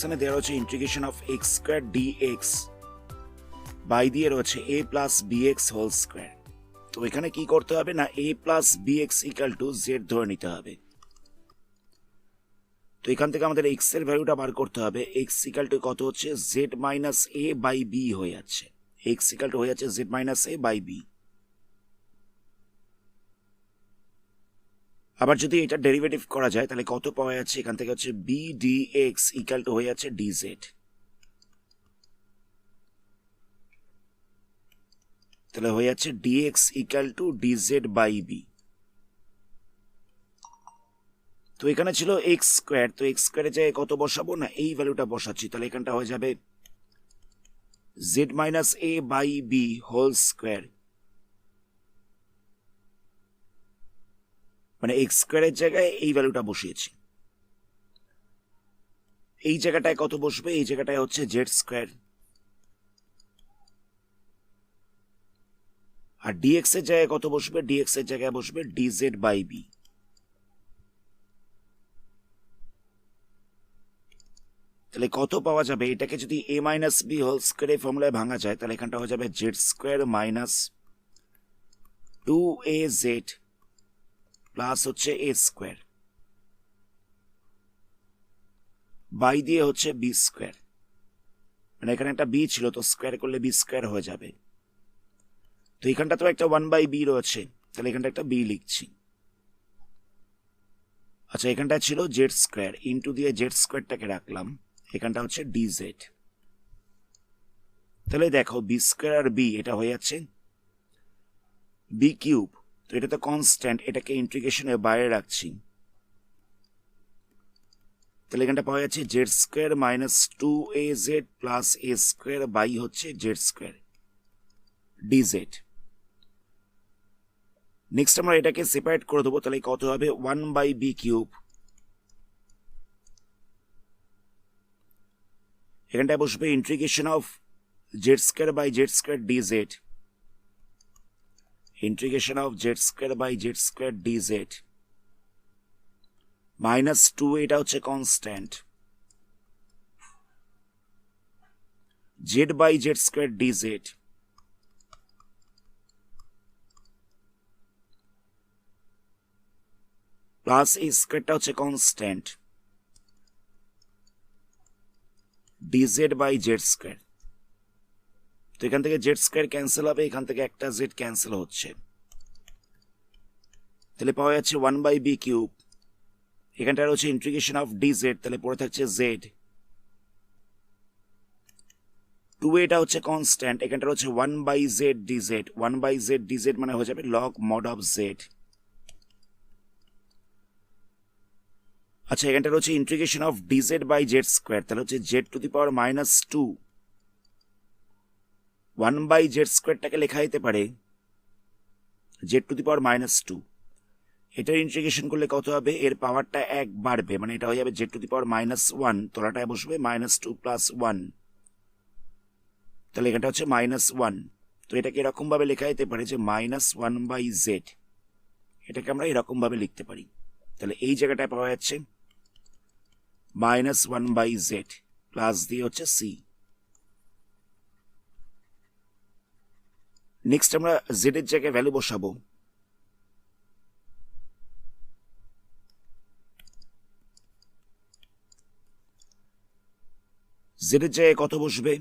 কোশ্চেনে দেওয়া রয়েছে integration of x square dx by দিয়ে রয়েছে a plus bx whole square. তো এখানে কি করতে হবে না, a plus bx equal to z ধরে নিতে হবে। তো এখান থেকে আমাদের এক্স এর ভ্যালুটা বার করতে হবে। এক্স ইকাল টু কত হচ্ছে, Z minus A by B হয়ে যাচ্ছে। এক্স ইকাল টু হয়ে যাচ্ছে Z minus A by B. আবার যদি এটা ডেরিভেটিভ করা যায় তাহলে কত পাওয়া যাচ্ছে, এখান থেকে হচ্ছে B D X equal to হয়ে যাচ্ছে ডি জেড। তাহলে হয়ে যাচ্ছে DX equal to D Z by B. তো এখানে ছিল এক্স স্কোয়ার, তো এক্স স্কোয়ারের জায়গায় কত বসাবো না, এই ভ্যালুটা বসাচ্ছি। তাহলে এখানটা হয়ে যাবে Z minus A by B whole square, মানে এক্স স্কোয়ারের জায়গায় এই ভ্যালুটা বসিয়েছি। এই জায়গাটায় কত বসবে, এই জায়গাটায় হচ্ছে জেড স্কোয়ার, আর ডিএক্স এর জায়গায় কত বসবে, ডিএক্স এর জায়গায় বসবে ডিজেড বাই বি। তাহলে কত পাওয়া যাবে, এটাকে যদি এ মাইনাস বি হোল স্কোয়ার ফর্মুলায় ভাঙা যায় তাহলে এখানটা হয়ে যাবে Z square minus 2az plus হচ্ছে এ স্কোয়ার বাই দিয়ে হচ্ছে বি স্কোয়ার, মানে এখানে একটা বি ছিল তো স্কোয়ার করলে বি স্কোয়ার হয়ে যাবে। তো এখানটা তো একটা 1/b রয়েছে, তাহলে এখানটা একটা বি লিখছি। আচ্ছা, এখানটা ছিল জেড স্কোয়ার, ইন্টু দিয়ে জেড স্কোয়ারটাকে রাখলাম, এখানটা হচ্ছে ডিজেড। তাহলে দেখো বি স্কোয়ার আর বি এটা হয়ে যাচ্ছে বি কিউব। তো এটা তো কনস্ট্যান্ট, এটাকে ইন্টিগ্রেশনের বাইরে রাখছি। তাহলে এখানটা পাওয়া যাচ্ছে Z square minus 2az plus A square by হচ্ছে জেড স্কোয়ার ডিজেড। নেক্সট আমরা এটাকে সেপারেট করে দেবো, তাহলে কত হবে 1/b কিউব। এখানটায় বসবে integration of Z square by Z square DZ, integration of Z square by Z square DZ minus 2, এটা হচ্ছে constant, Z by Z square DZ plus এই স্কোয়ারটা হচ্ছে constant, DZ by Z square. তো এখান থেকে জেড স্কোয়ার ক্যান্সেল হবে, এখান থেকে একটা জেড ক্যান্সেল হচ্ছে, তাহলে পাওয়া যাচ্ছে 1/b কিউব। এখানটা হচ্ছে ইন্টিগ্রেশন অফ ডিজেড, তাহলে পড়ে থাকছে জেড। 2 এটা হচ্ছে কনস্ট্যান্ট, এখানটা হচ্ছে 1/z ডিজেড, 1/z ডিজেড মানে হয়ে যাবে লগ মড অফ জেড। আচ্ছা, এখানটা হচ্ছে integration of DZ by Z square, তাহলে হচ্ছে Z to the power minus 2। 1/z স্কোয়ারটাকে লেখা যেতে পারে Z to the power minus 2। এটার ইন্টিগ্রেশন করলে কত হবে, এর পাওয়ারটা 1 বাড়বে, মানে এটা হয়ে যাবে Z to the power minus 1, তলাটায় বসবে মাইনাস 2 প্লাস 1, তাহলে এখানটা হচ্ছে মাইনাস 1। তো এটাকে এরকম ভাবে লেখা যেতে পারে যে মাইনাস 1/z, এটাকে আমরা এরকম ভাবে লিখতে পারি। তাহলে এই জায়গাটায় পাওয়া যাচ্ছে মাইনাস 1/z প্লাস দিয়ে হচ্ছে সি। নেক্সট আমরা জেড এর জায়গায় ভ্যালু বসাবো। জেড এর জায়গায় কত বসবে,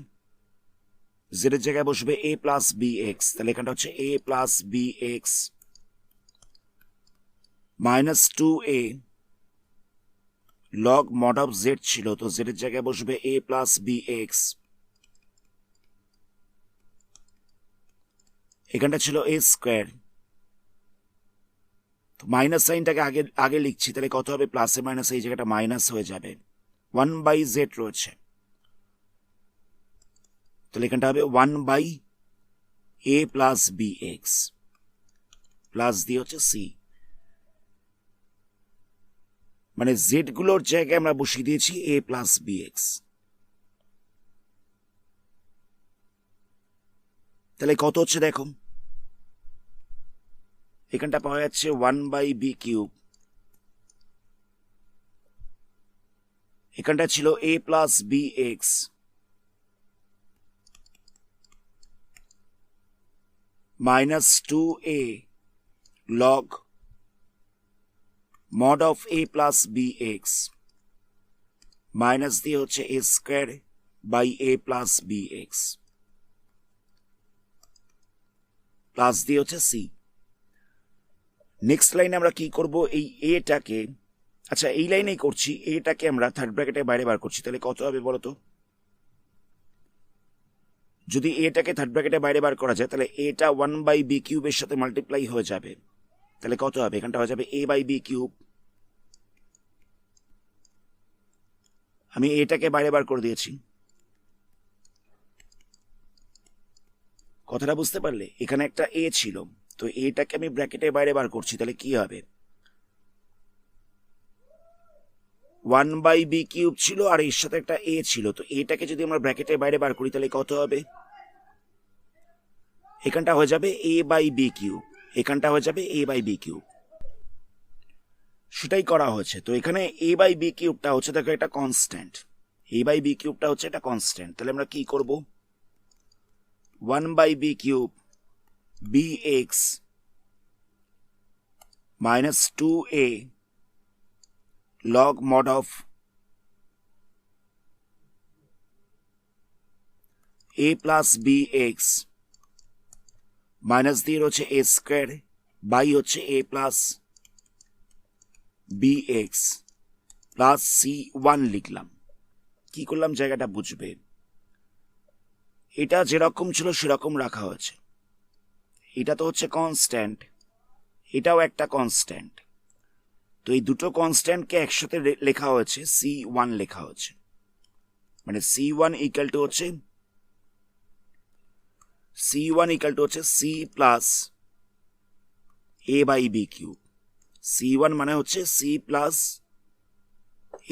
জেড এর জায়গায় বসবে এ প্লাস বি এক্স, তাহলে এখানটা হচ্ছে a plus b x minus 2a log mod of z ছিল, তো জেড এর জায়গায় বসবে এ প্লাস বি এক্স, এখানটা ছিল এ স্কোয়ার। তো মাইনাস সাইনটাকে আগে আগে লিখছি, তাহলে কত হবে, প্লাসে মাইনাসে এই জায়গাটা মাইনাস হয়ে যাবে, 1/z রয়েছে, তাহলে এখানটা হবে 1/a plus b x plus দিয়ে হচ্ছে সি। মানে জেড গুলোর জায়গায় আমরা বসিয়ে দিয়েছি এ প্লাস বি এক্স। তাহলে কত হচ্ছে দেখো, এখানটা পাওয়া যাচ্ছে 1/b কিউব, এখানটা ছিল a plus b x minus 2a log mod of a plus b x minus দিয়ে হচ্ছে a square by a plus b x plus দিয়ে হচ্ছে c। নেক্সট লাইনে আমরা কি করব, এই এটাকে, আচ্ছা এই লাইনেই করছি, এটাকে আমরা থার্ড ব্র্যাকেটের বাইরে বার করছি, তাহলে কত হবে বলো তো? যদি এটাকে থার্ড ব্র্যাকেটের বাইরে বার করা যায় তাহলে এটা 1/b কিউবের সাথে মাল্টিপ্লাই হয়ে যাবে, তাহলে কত হবে? এখানটা হয়ে যাবে a/b কিউব। আমি এটাকে বাইরে বার করে দিয়েছি, কথাটা বুঝতে পারলে? এখানে একটা এ ছিল, তো এটাকে আমি ব্র্যাকেটের বাইরে বার করছি, তাহলে কি হবে? 1/b কিউব ছিল আর এর সাথে একটা এ ছিল, তো এটাকে যদি আমরা ব্র্যাকেটের বাইরে বার করি তাহলে কত হবে? এখানটা হয়ে যাবে a/b কিউব, এখানটা হয়ে যাবে a/b কিউব। সেটাই করা হয়েছে। তো এখানে a/b কিউবটা হচ্ছে দেখো একটা কনস্ট্যান্ট, a/b কিউবটা হচ্ছে একটা কনস্ট্যান্ট, তাহলে আমরা কি করব? 1/b cube bx minus 2a log mod of a plus bx minus দিয়ে হচ্ছে a স্কোয়ার বাই হচ্ছে a plus bx plus c1 লিখলাম। কি করলাম জায়গাটা বুঝবে, এটা যেরকম ছিল সেরকম রাখা হয়েছে। এটা তো হচ্ছে কনস্ট্যান্ট, এটাও একটা কনস্ট্যান্ট, তো এই দুটো কনস্ট্যান্টকে একসাথে লেখা হয়েছে, c1 লেখা হয়েছে, মানে c1 ইকুয়াল টু হচ্ছে c plus a/b cube. c1 মানে হচ্ছে c প্লাস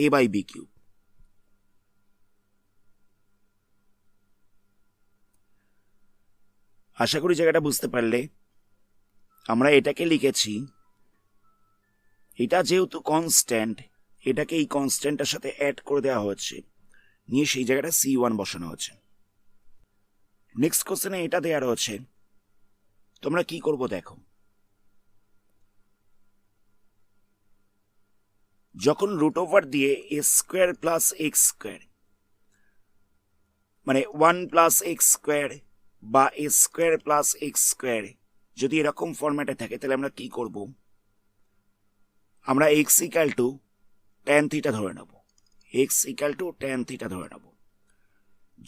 a/b কিউব। আশা করি জায়গাটা বুঝতে পারলে। আমরা এটাকে লিখেছি, এটা যেহেতু কনস্ট্যান্ট, এটাকে এই কনস্ট্যান্টের সাথে অ্যাড করে দেওয়া হয়েছে, নিয়ে সেই জায়গাটা c1 বসানো হয়েছে। নেক্সট কোশ্চেনে এটা দেওয়া রয়েছে, তোমরা কি করবো দেখো। যখন রুট ওভার দিয়ে এ স্কোয়ার প্লাস এক্স স্কোয়ার, মানে 1 প্লাস এক্স স্কোয়ার বা এ স্কোয়ার প্লাস এক্স স্কোয়ার যদি এরকম ফরম্যাটে থাকে, তাহলে আমরা কি করব? আমরা x equal to tan theta ধরে নেব, x equal to tan theta ধরে নেব।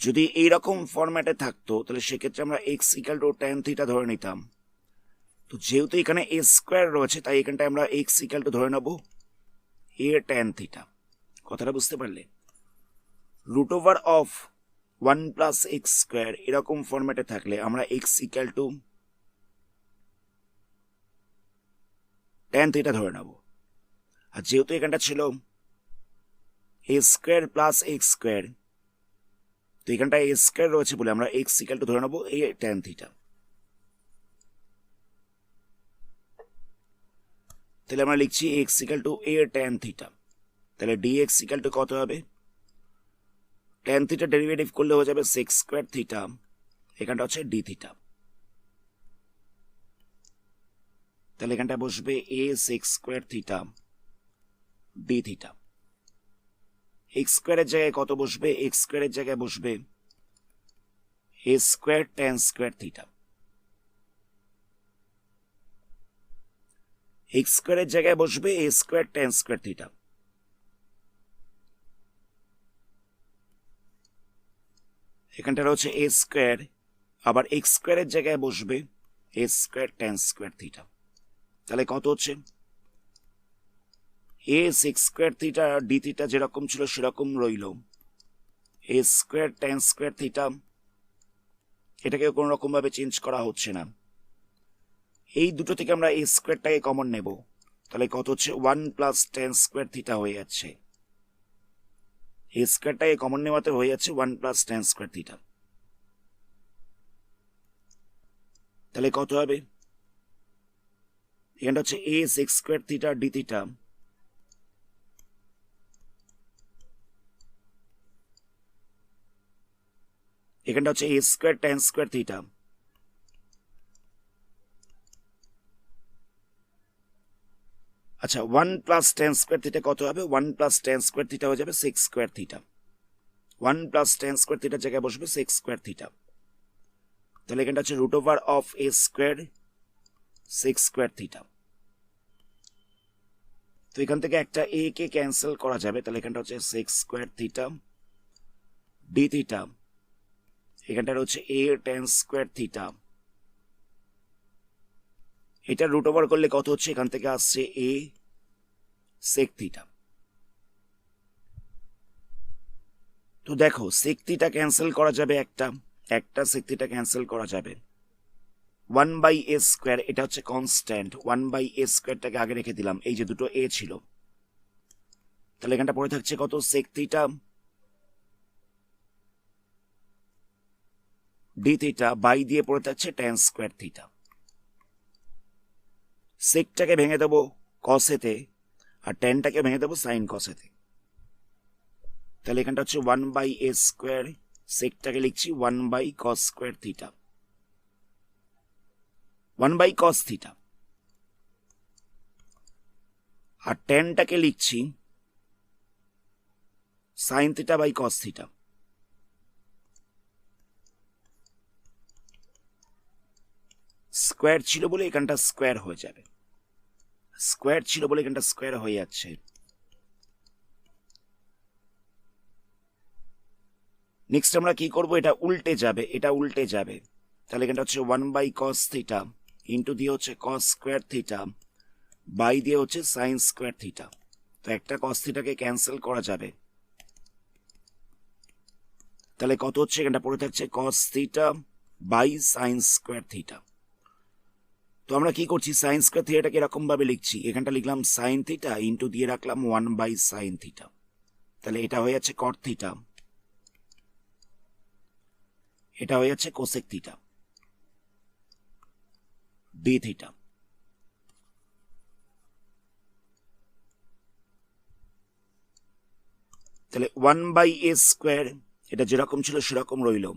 যদি এইরকম ফরম্যাটে থাকতো তাহলে সেক্ষেত্রে আমরা x equal to tan theta ধরে নিতাম। তো যেহেতু এখানে এ স্কোয়ার রয়েছে, তাই এখানটায় আমরা এক্স ইকাল টু ধরে নেব এ ট্যান থিটা। কথাটা বুঝতে পারলে? Root over of 1 plus x square এরকম ফরম্যাটে থাকলে আমরা x equal to tan theta ধরে নেব। আর যেহেতু এখানটা ছিল a square plus x square, তো এখানটা এ স্কোয়ার রয়েছে বলে আমরা এক্স ইকাল টু ধরে নেব এ ট্যান থিটা। তাহলে আমরা লিখছি এক্স ইকাল টু এ ট্যান থিটা। তাহলে ডিএক্স ইকাল টু কত হবে? ট্যান থিটা ডেরিভেটিভ করলে হয়ে যাবে সেক্স স্কোয়ার থিটা, এখানটা হচ্ছে ডি থিটা। তাহলে এখানটা বসবে a sec square theta d theta. X স্কোয়ারের জায়গায় কত বসবে? এক্স স্কোয়ারের জায়গায় বসবে a square tan square theta. X স্কোয়ারের জায়গায় বসবে a square tan square theta. এখানটা রয়েছে এ স্কোয়ার, আবার এক্স স্কোয়ারের জায়গায় বসবে a square tan square theta. তাহলে কত হচ্ছে? A sec square theta d theta যেরকম ছিল সেরকম রইল, a square tan square theta, এটাকে কোনো রকম ভাবে চেঞ্জ করা হচ্ছে না। এই দুটো থেকে আমরা এ স্কোয়ারটাকে কমন নেব, তাহলে কত হচ্ছে? 1 প্লাস ট্যান স্কোয়ার থিটা হয়ে যাচ্ছে। এ স্কোয়ারটাকে কমন নেওয়াতে হয়ে যাচ্ছে 1 প্লাস ট্যান স্কোয়ার থিটা। তাহলে কত হবে? এখানটা হচ্ছে a sec square theta d theta এখানটা হচ্ছে a square tan square theta. আচ্ছা, 1 প্লাস ট্যান স্কোয়ার থিটা কত হবে? 1 প্লাস ট্যান স্কোয়ার থিটা হয়ে যাবে 6 square theta. 1 plus tan square থিটার জায়গায় বসবে 6 স্কোয়ার থিটা। তাহলে এখানটা হচ্ছে root over of a square 6 square theta. তো এখান থেকে একটা এ কে ক্যান্সেল করা যাবে, তাহলে এখানটা হচ্ছে 6 স্কোয়ার থিটা ডি থিটা। এখানটা হচ্ছে এ ট্যান স্কোয়ার থিটা। এটা রুট ওভার করলে কত হচ্ছে? এখান থেকে আসছে এ সেক থিটা। তো দেখো সেক থিটা ক্যান্সেল করা যাবে, একটা সেক থিটা ক্যান্সেল করা যাবে। 1 বাই এ স্কোয়ার, এটা হচ্ছে কনস্ট্যান্ট। 1 বাই এ স্কোয়ারটাকে আগে রেখে দিলাম, এই যে দুটো এ ছিল। তাহলে এখানটা পড়ে থাকছে কত? Sec theta d theta by দিয়ে পড়ে থাকছে ট্যান স্কোয়ার থিটা। সেকটাকে ভেঙে দেবো কসেতে, আর ট্যানটাকে ভেঙে দেবো সাইন কসেতে। তাহলে এখানটা হচ্ছে 1 বাই এ স্কোয়ার, সেকটাকে লিখছি 1 by cos square theta, 1 by cos theta. আর ট্যানটাকে লিখছি sine theta by cos theta. Square ছিল বলে এখানটা স্কোয়ার হয়ে যাবে, স্কোয়ার ছিল বলে এখানটা স্কোয়ার হয়ে যাচ্ছে। নেক্সট আমরা কি করব? এটা উল্টে যাবে, এটা উল্টে যাবে। তাহলে এখানটা হচ্ছে 1 বাই কস থিটা ইন্টু দিয়ে হচ্ছে কস স্কোয়ার থিটা বাই দিয়ে হচ্ছে সাইন স্কোয়ার থিটা। তো একটা কস থিটাকে ক্যান্সেল করা যাবে, তাহলে কত হচ্ছে? এখানটা পড়ে থাকছে cos theta by sine square theta. তো আমরা কি করছি? সাইন স্কোয়ার থিটাকে এরকম ভাবে লিখছি, এখানটা লিখলাম সাইন থিটা ইন্টু দিয়ে রাখলাম 1 বাই সাইন থিটা। তাহলে এটা হয়ে যাচ্ছে কট থিটা, এটা হয়ে যাচ্ছে কোসেক থিটা ডি থিটা। তাহলে 1 বাই এ স্কোয়ার, এটা যেরকম ছিল সেরকম রইল।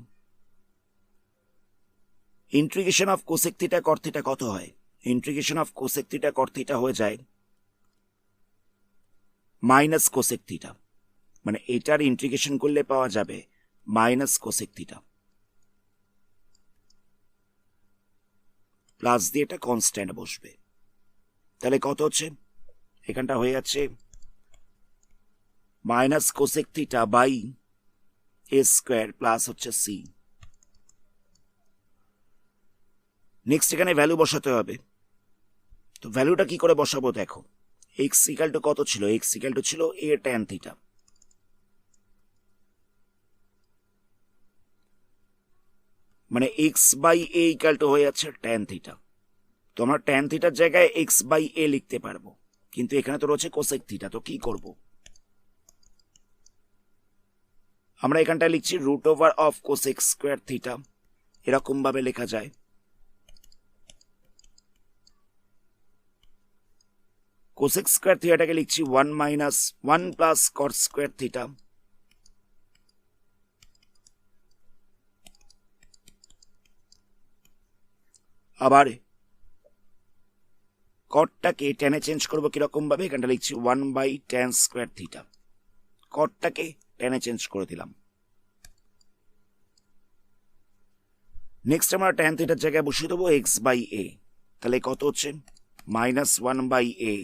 Integration of cosec theta caught theta কত হয়? Integration of cosec theta caught theta হয়ে যায় মাইনাস কোসেক থিটা, মানে এটার ইন্টিগ্রেশন করলে পাওয়া যাবে মাইনাস কোসেক থিটা, প্লাস দিয়ে এটা কনস্ট্যান্ট বসবে। তাহলে কত হচ্ছে? এখানটা হয়ে যাচ্ছে minus cosec theta by a square plus হচ্ছে সি। নেক্সট এখানে ভ্যালু বসাতে হবে। তো ভ্যালুটা কি করে বসাবো? দেখো এক্স ইকাল টু কত ছিল? এক্স ইকাল টু ছিল এ ট্যান থিটা। মানে x by a equal to হয়ে যাচ্ছে ট্যান থিটা। তো আমরা ট্যান থিটার জায়গায় এক্স বাই এ লিখতে পারবো, কিন্তু এখানে তো রয়েছে কোসেক থিটা। তো কি করব? আমরা এখানটা লিখছি root over of cosec square theta, এরকম ভাবে লেখা যায়। কোসেক স্কোয়ার থিটাকে লিখছি 1 minus 1 plus cot square theta আবার কটটাকে টেনে চেঞ্জ করবো কিরকম ভাবে? এখানটা লিখছি 1 বাই ট্যান স্কোয়ার থিটা, কটটাকে টেনে চেঞ্জ করে দিলাম। নেক্সট আমরা ট্যান থিটার জায়গায় বসিয়ে দেবো এক্স বাই এ। তাহলে কত হচ্ছে? মাইনাস 1 বাই এ,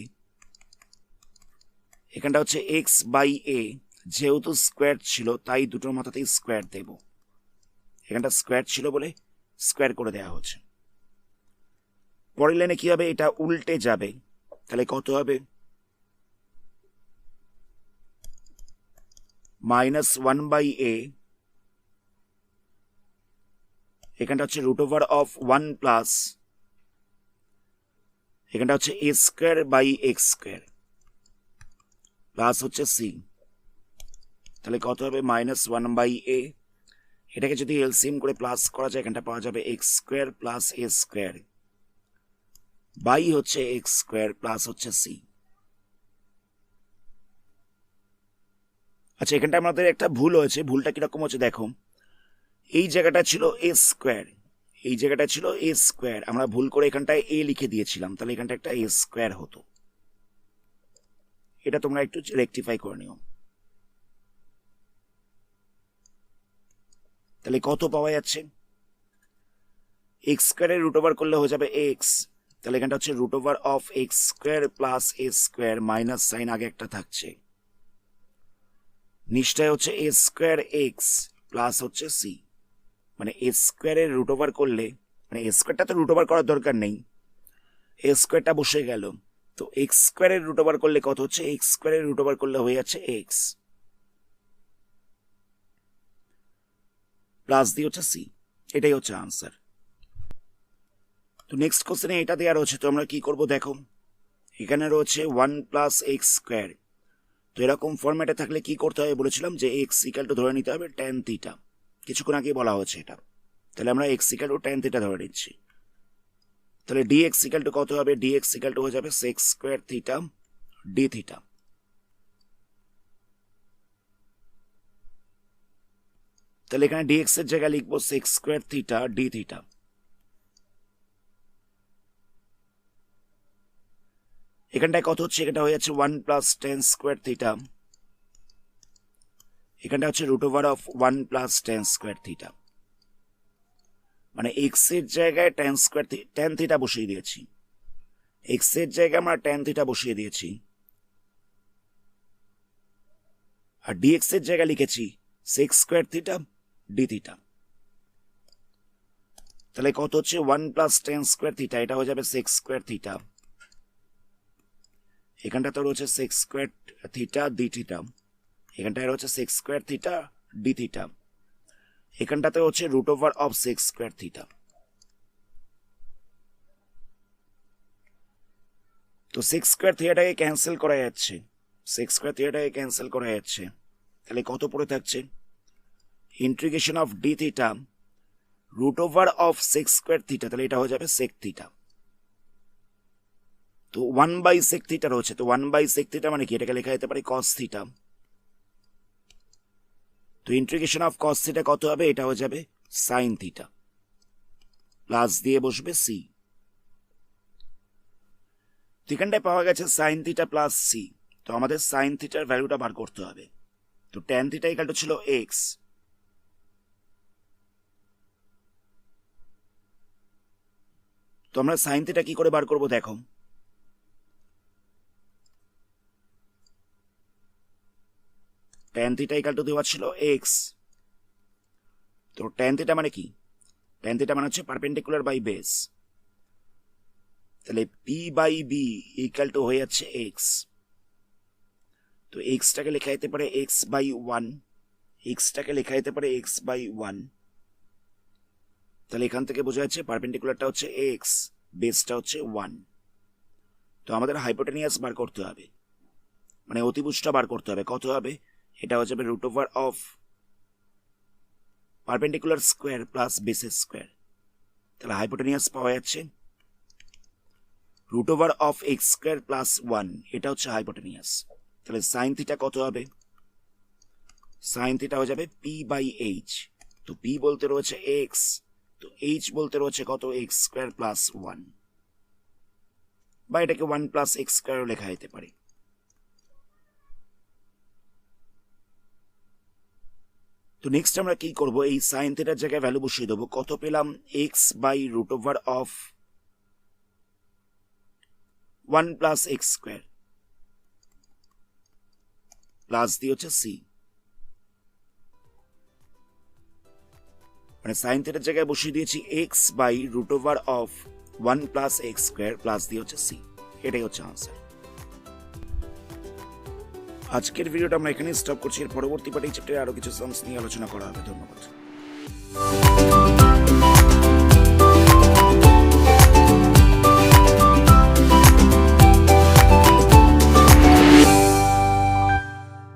এখানটা হচ্ছে এক্স বাই এ, যেহেতু স্কোয়ার ছিল তাই দুটোর মাথাতেই স্কোয়ার দেব। এখানটা স্কোয়ার ছিল বলে স্কোয়ার করে দেওয়া হচ্ছে। পরের লাইনে কি হবে? এটা উল্টে যাবে, তাহলে কত হবে? মাইনাস 1 বাই এ, এখানটা হচ্ছে রুট ওভার অফ 1 প্লাস, এখানটা হচ্ছে a square by x square plus হচ্ছে সি। তাহলে কত হবে? মাইনাস 1 বাই এ, এটাকে যদি এলসিএম করে প্লাস করা যায় এখানটা পাওয়া যাবে x square plus A square by হচ্ছে এক্স স্কোয়ার প্লাস হচ্ছে সি। আচ্ছা, এখানটা আমাদের একটা ভুল হয়েছে। ভুলটা কিরকম হচ্ছে দেখো, এই জায়গাটা ছিল এ স্কোয়ার, এই জায়গাটা ছিল এ স্কোয়ার, আমরা ভুল করে এখানটায় এ লিখে দিয়েছিলাম, তাহলে এখানটা একটা এ স্কোয়ার হতো। এটা তোমরা একটু রেকটিফাই করে নিও। তাহলে কত পাওয়া যাচ্ছে? এক্স স্কোয়ারের রুট ওভার করলে হয়ে যাবে এক্স, তাহলে এখানটা হচ্ছে root over of x square plus A square, minus sign আগে একটা থাকছে, নিচটায় হচ্ছে এ স্কোয়ার এক্স প্লাস হচ্ছে সি, মানে এ স্কোয়ারের রুট ওভার করলে, মানে এ স্কোয়ারটা তো রুট ওভার করার দরকার নেই, এ স্কোয়ারটা বসে গেল, তো এক্স স্কোয়ারের রুট ওভার করলে কত হচ্ছে? এক্স স্কোয়ারের রুট ওভার করলে হয়ে যাচ্ছে এক্স প্লাস দিয়ে হচ্ছে সি, এটাই হচ্ছে আনসার। তো নেক্সট কোশ্চেনে এটা দেওয়া রয়েছে, তো আমরা কি করব দেখো, এখানে রয়েছে 1 প্লাস এক্স স্কোয়ার, তো এরকম ফরম্যাটে থাকলে কি করতে হবে বলেছিলাম যে এক্স ইকাল টু ধরে নিতে হবে ট্যান থিটা, কিছুক্ষণ আগে বলা হচ্ছে এটা, তাহলে আমরা x equal to tan theta ধরে নিচ্ছি, তাহলে ডি এক্স ইকাল টু কত হবে? ডি এক্স ইকাল টু হয়ে যাবে sex square theta d theta, তাহলে এখানে ডিএক্স এর জায়গায় লিখবো sex square theta d theta, এখানটায় কত হচ্ছে? এখানটা হয়ে যাচ্ছে 1 প্লাস টেন স্কোয়ার থিটা, এখানটা হচ্ছে root over of 1 plus tan square theta, মানে এক্স এর জায়গায় টেন স্কোয়ার টেন থিটা বসিয়ে দিয়েছি, এক্স এর জায়গায় আমরা টেন থিটা বসিয়ে দিয়েছি, আর ডিএক্স এর জায়গায় লিখেছি sex square theta d theta, তাহলে কত হচ্ছে? 1 প্লাস টেন স্কোয়ার থিটা, এটা হয়ে যাবে সেক্স স্কোয়ার থিটা, এখানটা তো রয়েছে sec square theta d theta, এখানটায় রয়েছে sec square theta d theta, এখানটাতে হচ্ছে root over of sec square theta, তো সেক্স স্কোয়ার থিটাকে ক্যান্সেল করা যাচ্ছে, সেক্স স্কোয়ার থিটাকে ক্যান্সেল করা যাচ্ছে, তাহলে কত পড়ে থাকছে? Integration of d theta root over of sec square theta, তাহলে এটা হয়ে যাবে সেক থিটা, তো 1 বাই সেক থিটা রয়েছে, তো 1 বাই সেক থিটা মানে কি? এটাকে লেখা যেতে পারে কস থিটা, তো ইন্টিগ্রেশন অফ কস থিটা কত হবে? এটা হয়ে যাবে সাইন থিটা, প্লাস দিয়ে বসবে সি, এখানটায় পাওয়া গেছে সাইন থিটা প্লাস সি, তো আমাদের সাইন থিটার ভ্যালুটা বার করতে হবে, তো ট্যান থিটা ইকাল টু ছিল এক্স, তো আমরা সাইন থিটা কি করে বার করবো দেখো, ট্যান থিটা ইকাল টু দেওয়া ছিল এক্স, তো ট্যান থিটা মানে কি? ট্যান থিটা মানে হচ্ছে পারপেন্ডিকুলার বাই বেস, তাহলে p by b equal to হয়ে যাচ্ছে এক্স, তো এক্সটাকে লেখা যেতে পারে এক্স বাই ওয়ান, এক্সটাকে লেখা যেতে পারে এক্স বাই ওয়ান, তাহলে এখান থেকে বোঝা যাচ্ছে পারপেন্ডিকুলারটা হচ্ছে এক্স, বেসটা হচ্ছে ওয়ান, তো আমাদের হাইপোটেনিয়াস বার করতে হবে, মানে অতিভুজটা বার করতে হবে, কত হবে? এটা হয়ে যাবে root over of perpendicular square plus বেসের স্কোয়ার, তাহলে হাইপোটেনিয়াস পাওয়া যাচ্ছে root over of x square plus one, এটা হচ্ছে হাইপোটেনিয়াস, তাহলে সাইন থিটা কত হবে? সাইন থিটা হয়ে যাবে পি বাই এইচ, তো পি বলতে রয়েছে এক্স, তো এইচ বলতে রয়েছে কত? এক্স স্কোয়ার প্লাস ওয়ান, বা এটাকে 1 প্লাস এক্স স্কোয়ারও লেখা যেতে পারে। তো নেক্সট আমরা কি করব? এই সাইন থিটার জায়গায় ভ্যালু বসিয়ে দেবো, কত পেলাম? X by root over of 1 plus x square plus দিয়ে হচ্ছে সি, মানে সাইন থিটার জায়গায় বসিয়ে দিয়েছি x by root over of 1 plus x square plus দিয়ে হচ্ছে সি, এটাই হচ্ছে আনসার। আজকের ভিডিওটা আমরা এখানেই স্টপ করছি, এর পরবর্তী পার্টে এই চ্যাপ্টারে আরো কিছু সামস নিয়ে আলোচনা করা হবে। ধন্যবাদ।